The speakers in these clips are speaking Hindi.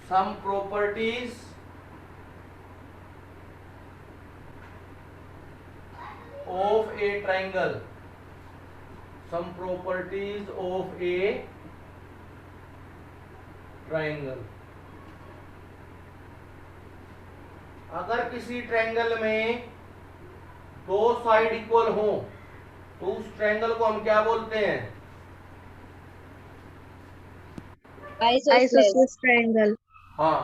some properties of a triangle, some properties of a triangle। अगर किसी ट्रायंगल में दो साइड इक्वल हो तो उस ट्रायंगल को हम क्या बोलते हैं? Isosceles triangle. हाँ,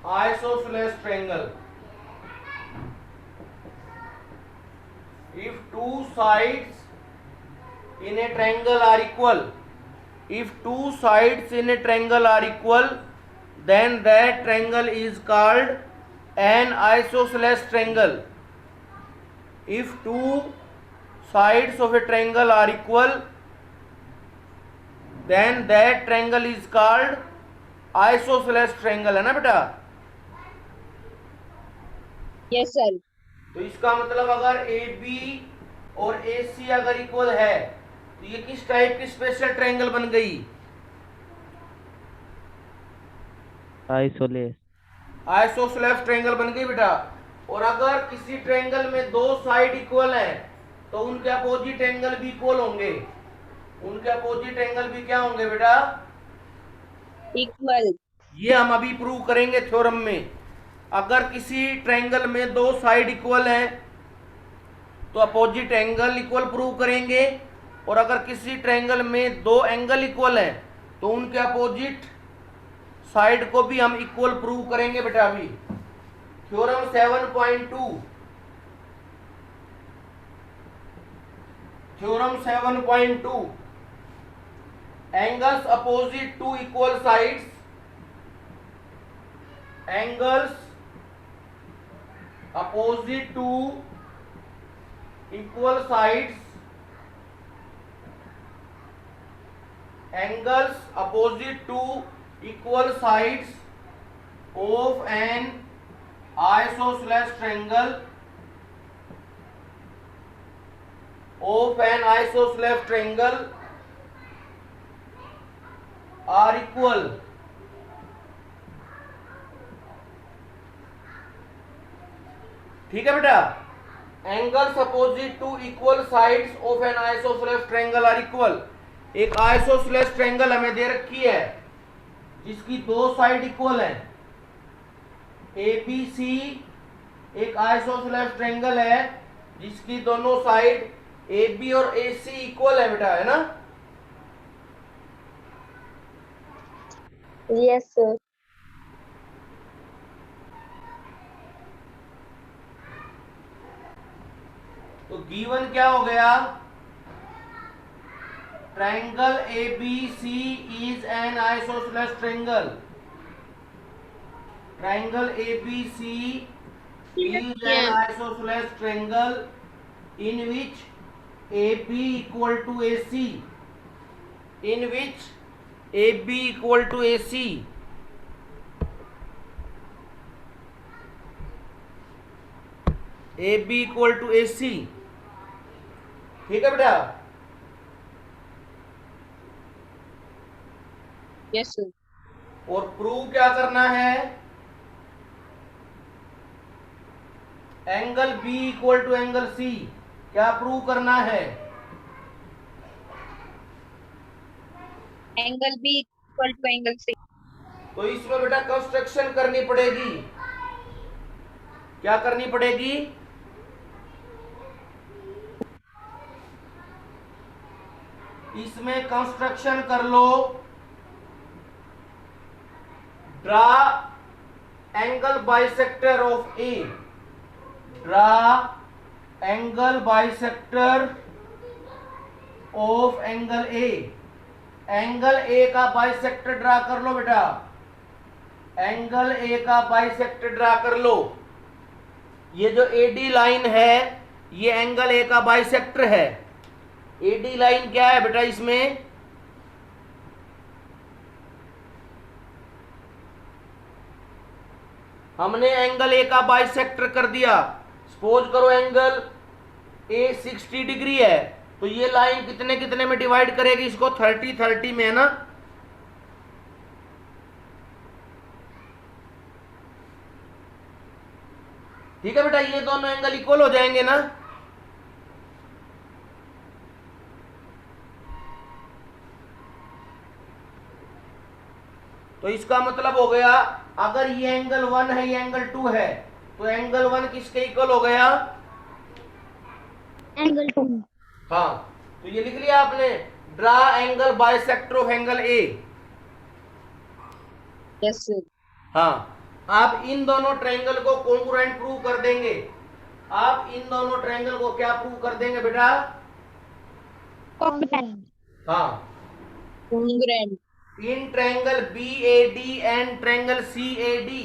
isosceles triangle. If two sides in a triangle are equal, if two sides in a triangle are equal, then that triangle is called an isosceles triangle। If two sides of a triangle are equal, then that triangle is called isosceles triangle, है ना बेटा? Yes, sir. तो इसका मतलब अगर ए बी और ए सी अगर इक्वल है तो ये किस टाइप की स्पेशल ट्रायंगल बन गई? आइसोलेस। आइसोसेलेस ट्रायंगल बन गई बेटा। और अगर किसी ट्रायंगल में दो साइड इक्वल हैं तो उनके अपोजिट एंगल भी इक्वल होंगे। उनके अपोजिट एंगल भी क्या होंगे बेटा? Equal. ये हम अभी प्रूव करेंगे थ्योरम में। अगर किसी ट्रायंगल में दो साइड इक्वल हैं तो अपोजिट एंगल इक्वल प्रूव करेंगे, और अगर किसी ट्रायंगल में दो एंगल इक्वल हैं तो उनके अपोजिट साइड को भी हम इक्वल प्रूव करेंगे बेटा। अभी theorem 7.2, theorem 7.2, angles opposite to equal sides, angles opposite to equal sides, angles opposite to equal sides of an isosceles triangle, of an isosceles triangle are equal। ठीक है बेटा? Angles opposite to equal sides of an isosceles triangle are equal. एक आइसोसेलेस ट्रायंगल हमें दे रखी है जिसकी दो साइड इक्वल है। ए बी सी एक आइसोसेलेस ट्रायंगल है जिसकी दोनों साइड ए बी और ए सी इक्वल है बेटा, है ना? Yes, sir. तो गिवन क्या हो गया? Triangle A B C is an isosceles triangle. Triangle A B C is an isosceles triangle in which AB equal to AC, in which AB equal to AC, AB equal to AC। ठीक है बेटा? Yes, sir. और प्रूव क्या करना है? Angle B equal to angle C। क्या प्रूव करना है? Angle B equal to angle C. तो इसमें बेटा कंस्ट्रक्शन करनी पड़ेगी। क्या करनी पड़ेगी? इसमें कंस्ट्रक्शन कर लो। Draw angle bisector of A, draw angle bisector of angle A. Angle A का बाइसेक्टर ड्रा कर लो बेटा, एंगल ए का बाइसेक्टर ड्रा कर लो। ये जो एडी लाइन है ये एंगल ए का बाइसेक्टर है। एडी लाइन क्या है बेटा? इसमें हमने एंगल ए का बाइसेक्टर कर दिया। सपोज करो एंगल ए 60 डिग्री है तो ये लाइन कितने कितने में डिवाइड करेगी इसको? 30 30 में, है ना? ठीक है बेटा, ये दोनों एंगल इक्वल हो जाएंगे ना। तो इसका मतलब हो गया, अगर ये एंगल 1 है, ये एंगल 2 है, तो एंगल 1 किसके इक्वल हो गया? एंगल 2। हाँ, तो ये लिख लिया आपने, draw angle bisector of angle A. Yes sir. हाँ, आप इन दोनों ट्रायंगल को कॉन्ग्रुएंट प्रूव कर देंगे। आप इन दोनों ट्रायंगल को क्या प्रूव कर देंगे बेटा? हाँ, congruent. In triangle B A D and triangle C A D.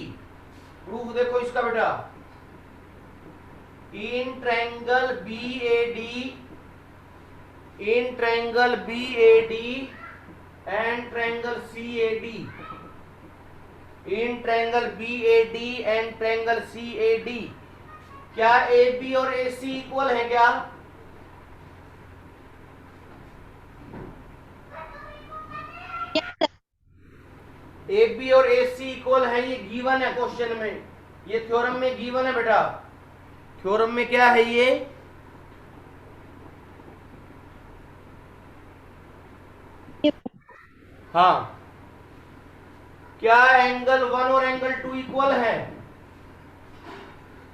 Proof देखो इसका बेटा, in triangle B A D, in triangle B A D and triangle C A D, in triangle B A D and triangle C A D, क्या ए बी और ए सी इक्वल है क्या? ए बी और ए सी इक्वल है, ये गिवन है क्वेश्चन में, ये थ्योरम में गिवन है बेटा। थ्योरम में क्या है ये? हाँ, क्या एंगल 1 और एंगल 2 इक्वल है?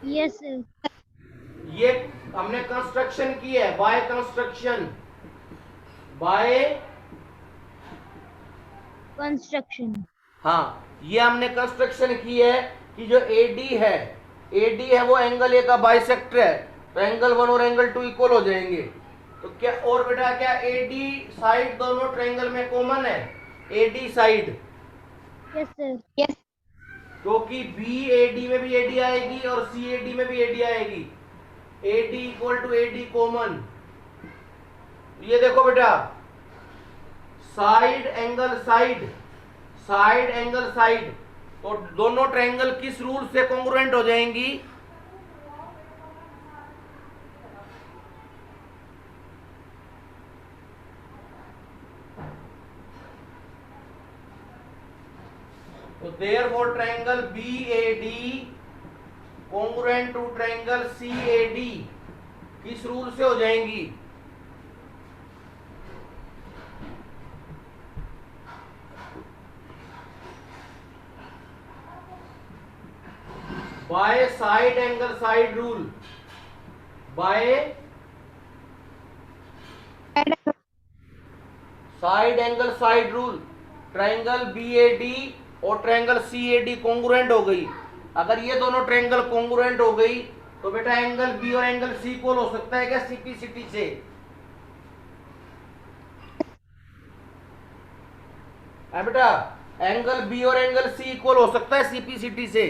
Yes sir. ये हमने कंस्ट्रक्शन की है, बाय कंस्ट्रक्शन, बाय कंस्ट्रक्शन। हाँ, ये हमने कंस्ट्रक्शन की है कि जो AD है, AD है वो एंगल ए का बाइसेक्टर है, तो एंगल 1 और एंगल 2 इक्वल हो जाएंगे। तो क्या और बेटा, क्या AD साइड दोनों ट्रायंगल में कॉमन है? AD side, yes sir. Yes. क्योंकि BAD में भी AD आएगी और CAD में भी AD आएगी, AD equal to AD common. ये देखो बेटा, side angle side, side angle side, तो दोनों ट्रायंगल किस रूल से कॉन्ग्रुएंट हो जाएंगी? तो therefore triangle BAD congruent to triangle CAD किस रूल से हो जाएंगी? By side angle side rule, by side angle side rule. Triangle BAD और ट्रायंगल CAD कॉन्ग्रुएंट हो गई। अगर ये दोनों ट्रायंगल कॉन्ग्रुएंट हो गई तो बेटा एंगल B और एंगल C इक्वल हो सकता है क्या CPCT से? है बेटा, एंगल B और एंगल C इक्वल हो सकता है CPCT से?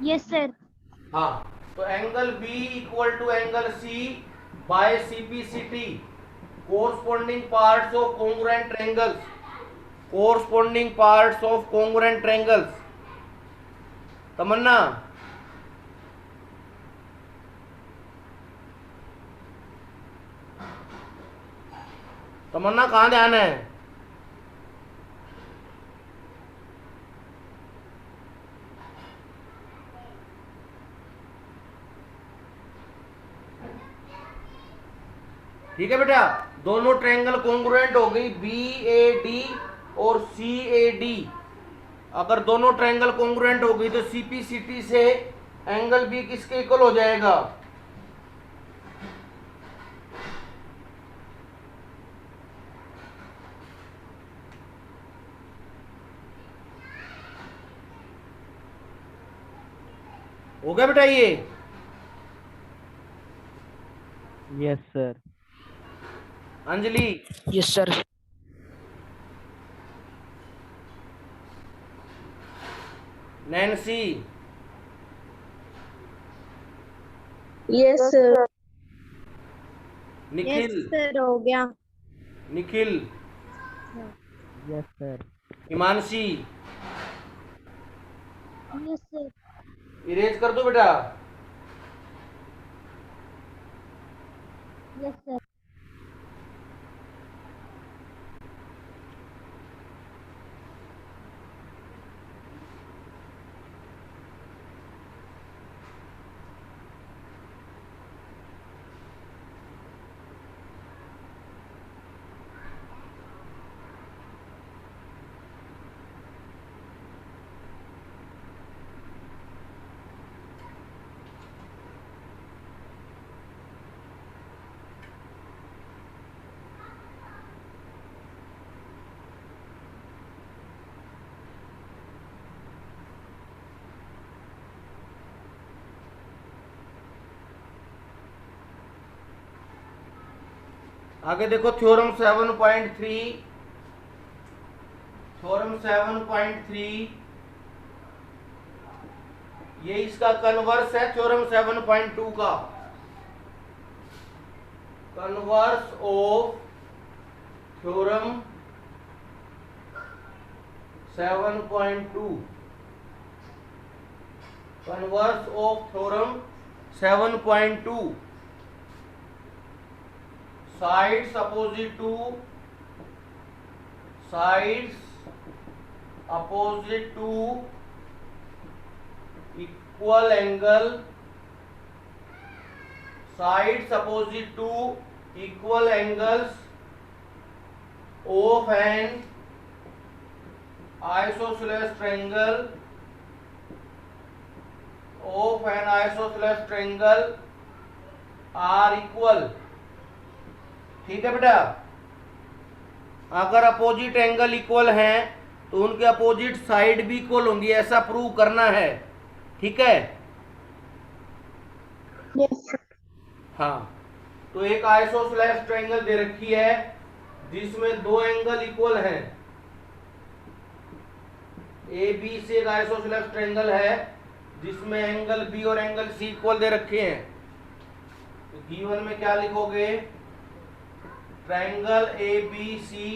Yes sir. हाँ, तो angle B equal to angle C by CPCT, corresponding parts of congruent triangles, corresponding parts of congruent triangles. Tamanna, Tamanna कहाँ ध्यान है? ठीक है बेटा, दोनों ट्रायंगल कॉन्ग्रुएंट हो गई BAD और CAD। अगर दोनों ट्रायंगल कॉन्ग्रुएंट हो गई तो CPCT से एंगल B किसके इक्वल हो जाएगा? हो गया बेटा ये? Yes sir. Anjali, yes sir. Nancy, yes sir. Nikhil, sir हो गया। Nikhil, yes sir. Himanshi, yes sir. Erase कर दो बेटा। Yes sir. आगे देखो थ्योरम 7.3, थ्योरम 7.3 ये इसका कन्वर्स है थ्योरम 7.2 का। Converse of theorem 7.2, converse of theorem 7.2, sides opposite to equal angle, sides opposite to equal angles of an isosceles triangle, are equal। ठीक है बेटा, अगर अपोजिट एंगल इक्वल हैं तो उनके अपोजिट साइड भी इक्वल होंगी, ऐसा प्रूव करना है। ठीक है। Yes, sir. हाँ, तो एक आइसोसेलेस ट्रायंगल दे रखी है जिसमें दो एंगल इक्वल हैं। ए बी से एक आइसोसेलेस ट्रायंगल है जिसमें एंगल बी और एंगल सी इक्वल दे रखे हैं। तो गिवन में क्या लिखोगे? Triangle A B C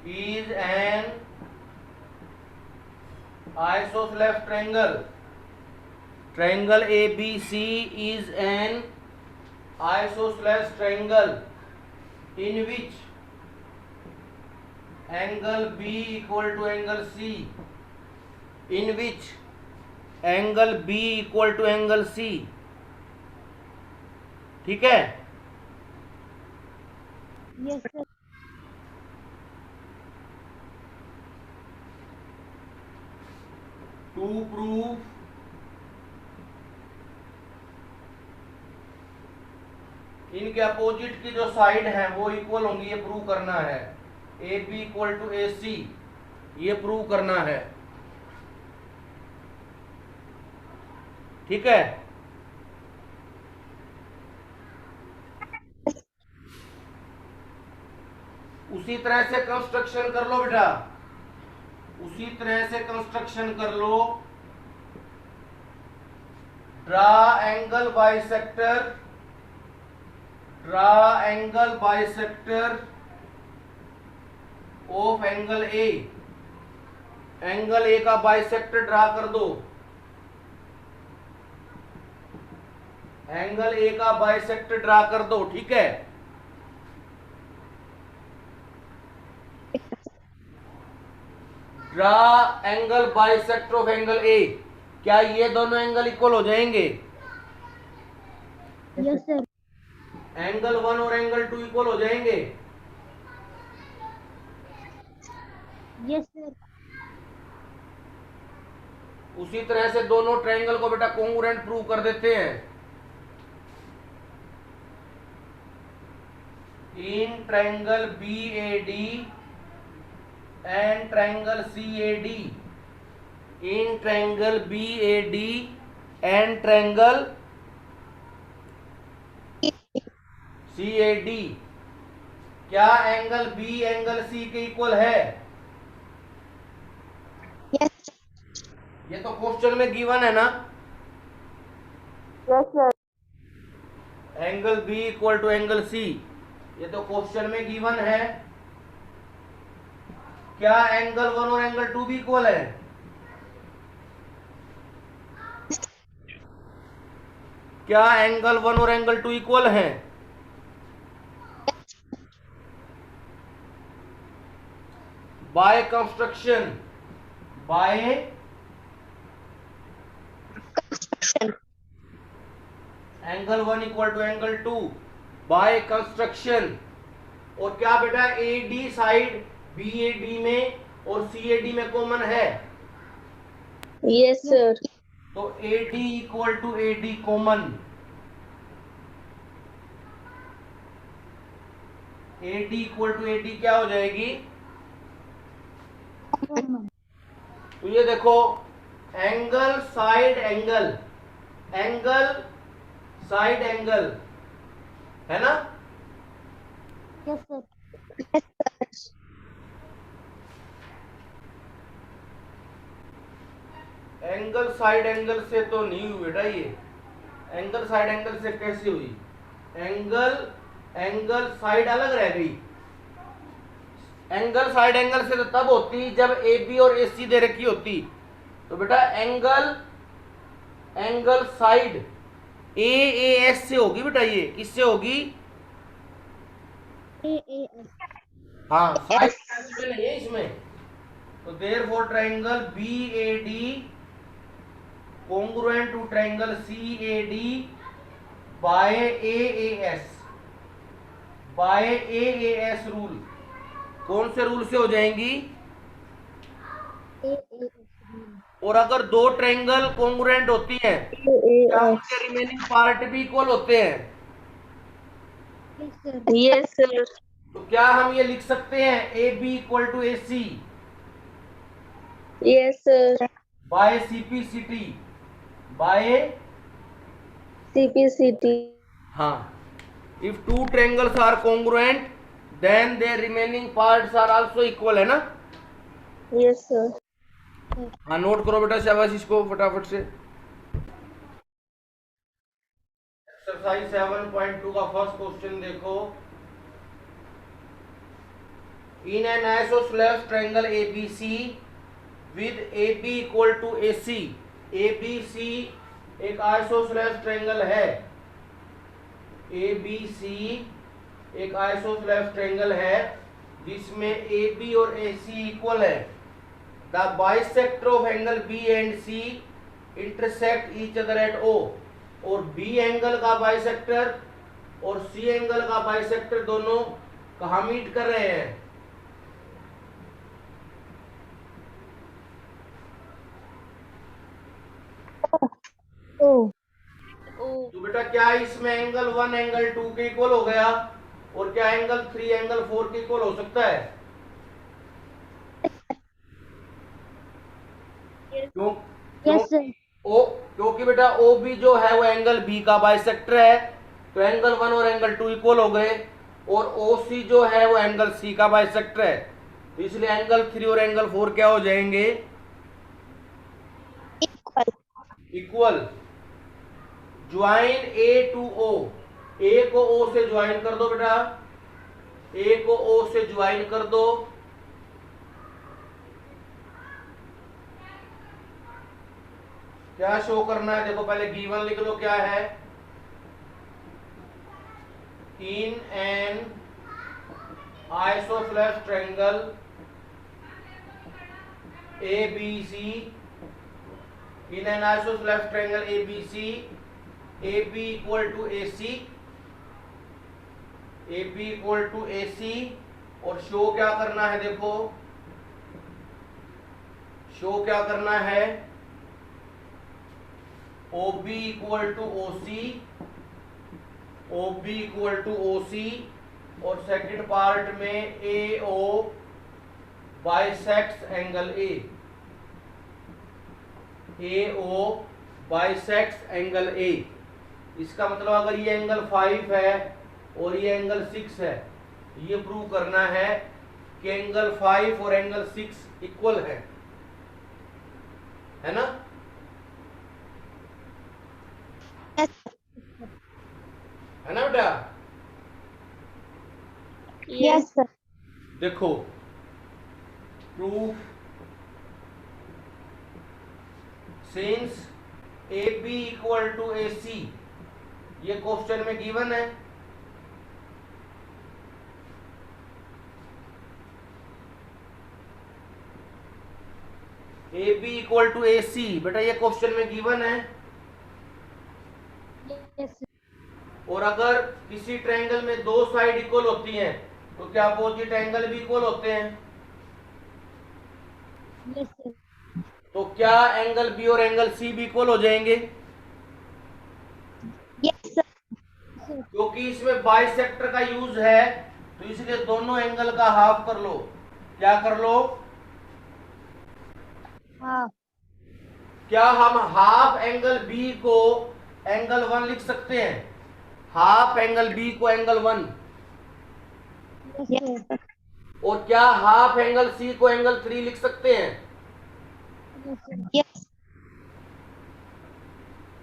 is an isosceles triangle. Triangle A B C is an isosceles triangle in which angle B equal to angle C, in which angle B equal to angle C। ठीक है। Yes, sir. To prove इनके अपोजिट की जो साइड है वो इक्वल होंगी, ये प्रूव करना है। ए बी इक्वल टू ए सी, ये प्रूव करना है। ठीक है। उसी तरह से कंस्ट्रक्शन कर लो बेटा, उसी तरह से कंस्ट्रक्शन कर लो। Draw angle bisector, draw angle bisector of angle A. Angle A का बाइसेक्टर ड्रा कर दो। एंगल ए का बाइसेक्टर ड्रा कर दो। ठीक है। Draw angle bisector of angle ए। क्या ये दोनों एंगल इक्वल हो जाएंगे? Yes, sir. एंगल 1 और एंगल 2 इक्वल हो जाएंगे। Yes, sir. उसी तरह से दोनों ट्रायंगल को बेटा कोंग्रुएंट प्रूव कर देते हैं। In triangle B A D and triangle C A D, in triangle B A D and triangle C A D, क्या एंगल बी एंगल सी के इक्वल है? Yes. ये तो क्वेश्चन में गिवन है ना। Yes, sir. Angle B equal to angle C, ये तो क्वेश्चन में गिवन है। क्या एंगल 1 और एंगल 2 भी इक्वल है? क्या एंगल 1 और एंगल 2 इक्वल हैं? By construction, by angle 1 equal to angle 2 by construction. और क्या बेटा A D side B A D में और सी ए डी में कॉमन है? Yes, sir. तो A D equal to A D common. A D equal to A D क्या हो जाएगी? तो ये देखो angle side angle, angle side angle है ना। Yes, sir. Yes, sir. Angle side angle से तो नहीं हुई बेटा ये। एंगल साइड एंगल से कैसे हुई? एंगल एंगल साइड अलग रह गई। एंगल साइड एंगल से तो तब होती जब ए बी और ए सी दे रखी होती। तो बेटा angle angle side A S से होगी बेटा। ये किससे होगी? AAS. हाँ, साइड कैंसिल नहीं है इसमें। तो therefore triangle B A D congruent to triangle CAD by AAS by AAS rule. कौन से रूल से हो जाएंगी? AAS. और अगर दो ट्रायंगल कॉन्ग्रुएंट होती हैं क्या AAS. उनके रिमेनिंग पार्ट भी इक्वल होते हैं? Yes, sir. Yes, sir. तो क्या हम ये लिख सकते हैं A B equal to A C Yes, sir. By CPCT by CPCT. हाँ, if two triangles are congruent then their remaining parts are also equal, है ना? Yes, sir. हाँ, नोट करो बेटा, शाबाश इसको फटाफट से। एक्सरसाइज 7.2 का फर्स्ट क्वेश्चन देखो। In an isosceles triangle ABC with AB equal to AC। ABC एक आइसोस्लेस ट्रायंगल है। ABC एक आइसोस्लेस ट्रायंगल है जिसमें AB और AC इक्वल है। The bisector of angle B and C intersect each other at O। और B एंगल का बाइसेक्टर और C एंगल का बाइसेक्टर दोनों कहाँ मीट कर रहे हैं? Oh. तो बेटा क्या इसमें एंगल 1 एंगल 2 के इक्वल हो गया? और क्या एंगल 3 एंगल 4 के इक्वल हो सकता है? क्यों? Yes, sir. क्योंकि बेटा ओ बी जो है वो एंगल बी का बाइसेक्टर है। तो एंगल 1 और एंगल 2 इक्वल हो गए। और ओ सी जो है वो एंगल सी का बाइसेक्टर है। तो इसलिए एंगल 3 और एंगल 4 क्या हो जाएंगे? Equal. इक्वल। ज्वाइन ए टू ओ। ए को ओ से ज्वाइन कर दो बेटा। ए को ओ से ज्वाइन कर दो। क्या शो करना है? देखो पहले गिवन लिख लो क्या है। In an isosceles triangle ABC in an isosceles triangle ABC AB equal to AC AB equal to AC। और शो क्या करना है? देखो शो क्या करना है? OB equal to OC OB equal to OC। और सेकंड पार्ट में AO bisects angle A। AO bisects angle A। इसका मतलब अगर ये एंगल 5 है और ये एंगल 6 है, ये प्रूव करना है कि एंगल 5 और एंगल 6 इक्वल है ना? है ना बेटा? Yes, sir. देखो proof since AB equal to AC ये क्वेश्चन में गिवन है। AB इक्वल टू AC बेटा ये क्वेश्चन में गिवन है। Yes, sir. और अगर किसी ट्रायंगल में दो साइड इक्वल होती हैं तो क्या अपोजिट एंगल भी इक्वल होते हैं? Yes, sir. तो क्या एंगल B और एंगल C भी इक्वल हो जाएंगे? Yes, sir. Sir. क्योंकि इसमें बाइसेक्टर का यूज है तो इसलिए दोनों एंगल का हाफ कर लो। क्या कर लो? Half. क्या हम हाफ एंगल B को एंगल 1 लिख सकते हैं? हाफ एंगल B को एंगल 1। Yes, sir. और क्या हाफ एंगल सी को एंगल 3 लिख सकते हैं? Yes.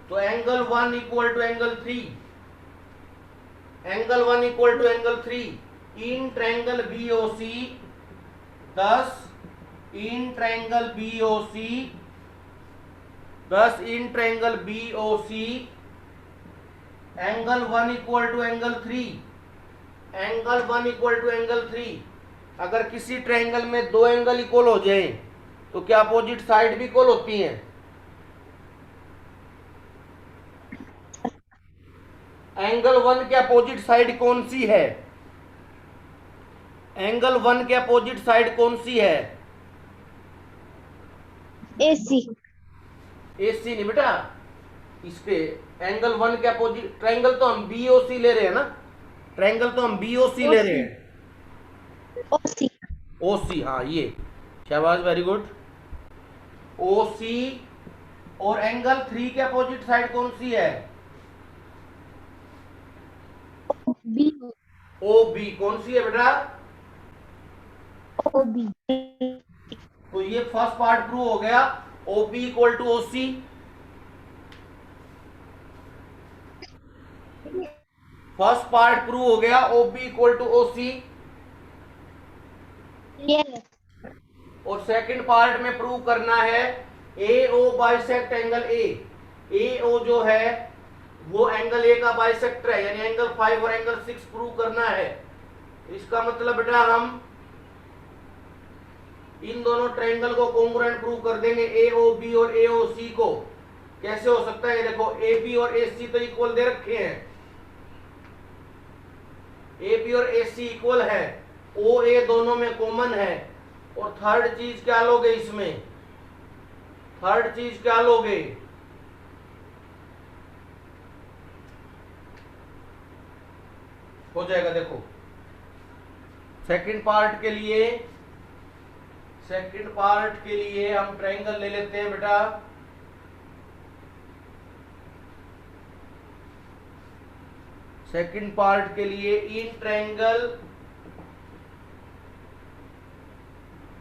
तो angle 1 equal to angle 3, angle 1 equal to angle 3 in triangle BOC, thus in triangle BOC, thus in triangle BOC angle 1 equal to angle 3, angle 1 equal to angle 3। अगर किसी ट्रायंगल में दो एंगल इक्वल हो जाए तो क्या अपोजिट साइड भी इक्वल होती हैं? एंगल 1 के अपोजिट साइड कौन सी है? एंगल 1 के अपोजिट साइड कौन सी है? AC. AC नहीं बेटा, इस पे एंगल 1 के अपोजिट, ट्रायंगल तो हम BOC ले रहे हैं ना, ट्रायंगल तो हम BOC ले रहे हैं। OC. OC, हाँ ये, शाबाश, वेरी गुड। OC और एंगल 3 के अपोजिट साइड कौन सी है? B. OB कौन सी है बेटा? OB. तो ये फर्स्ट पार्ट प्रूव हो गया, OB equal to OC। First part prove हो गया, OB equal to OC। Yes. और सेकंड पार्ट में प्रूव करना है AO bisect angle A। AO जो है वो एंगल A का बाइसेक्टर है, यानी एंगल 5 और एंगल 6 प्रूव करना है। इसका मतलब बेटा हम इन दोनों ट्रायंगल को कॉन्ग्रुएंट प्रूव कर देंगे, AOB और AOC को। कैसे हो सकता है? ये देखो, AB और AC तो इक्वल दे रखे हैं, AB और AC इक्वल है, OA दोनों में कॉमन है। और थर्ड चीज क्या लोगे इसमें? थर्ड चीज क्या लोगे? हो जाएगा, देखो सेकंड पार्ट के लिए, सेकंड पार्ट के लिए हम ट्रायंगल ले लेते हैं बेटा। सेकंड पार्ट के लिए in triangle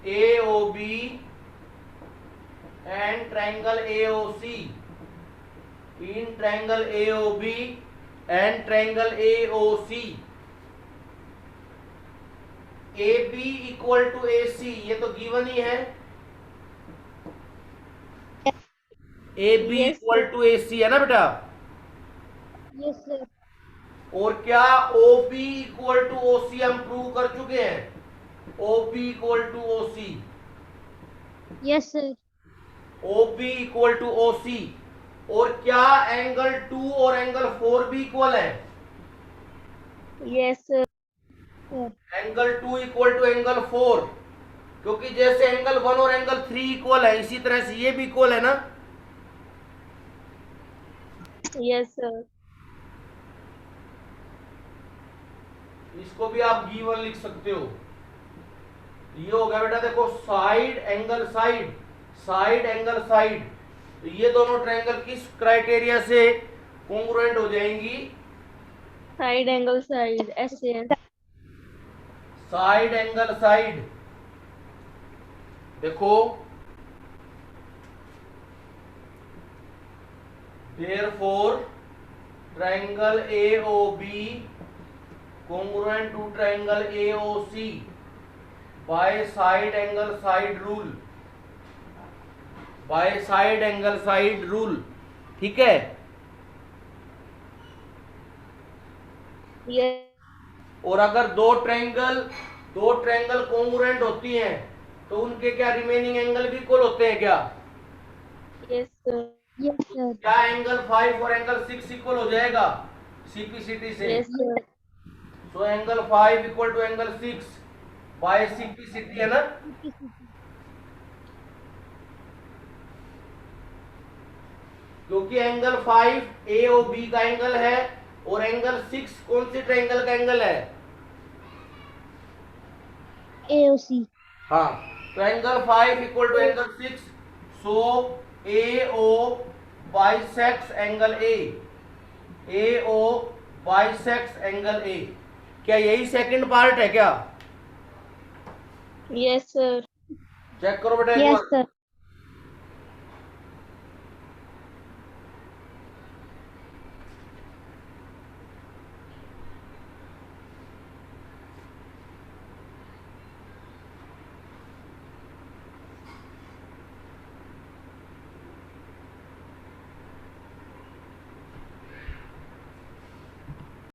AOB and triangle AOC, in triangle AOB and triangle AOC, AB equal to AC, ये तो गिवन ही है। AB Yes, equal to AC है ना बेटा? Yes, sir. और क्या OB इक्वल टू OC हम प्रूव कर चुके हैं? OB equal to OC, Yes, sir. OB equal to OC। और क्या एंगल 2 और एंगल 4 भी इक्वल है? Yes, sir. Sir. Angle 2 equal to angle 4, क्योंकि जैसे एंगल 1 और एंगल 3 इक्वल है, इसी तरह से ये भी इक्वल है ना? Yes, sir. इसको भी आप गिवन लिख सकते हो। ये हो गया बेटा, देखो side angle side, side angle side. तो ये दोनों ट्रायंगल किस क्राइटेरिया से कॉन्ग्रुएंट हो जाएंगी? Side angle side. SAS. Side angle side. देखो, therefore triangle AOB congruent to triangle AOC by side angle side rule, by side angle side rule। ठीक है? Yes. और अगर दो ट्रायंगल कॉन्ग्रुएंट होती हैं तो उनके क्या रिमेनिंग एंगल भी इक्वल होते हैं क्या? Yes, sir. Yes, sir. क्या एंगल 5 और एंगल 6 इक्वल हो जाएगा सीपीसीटी से? Yes, sir. So angle 5 equal to angle 6 by CPCT है ना? क्योंकि एंगल 5 ए और बी का एंगल है और एंगल 6 कौन सी ट्रायंगल का एंगल है? AOC. हाँ, तो angle 5 equal to angle 6, so AO bisects angle A, AO bisects angle A। क्या यही सेकंड पार्ट है क्या? Yes, sir. चेक करो बेटा एक Yes, बार। sir.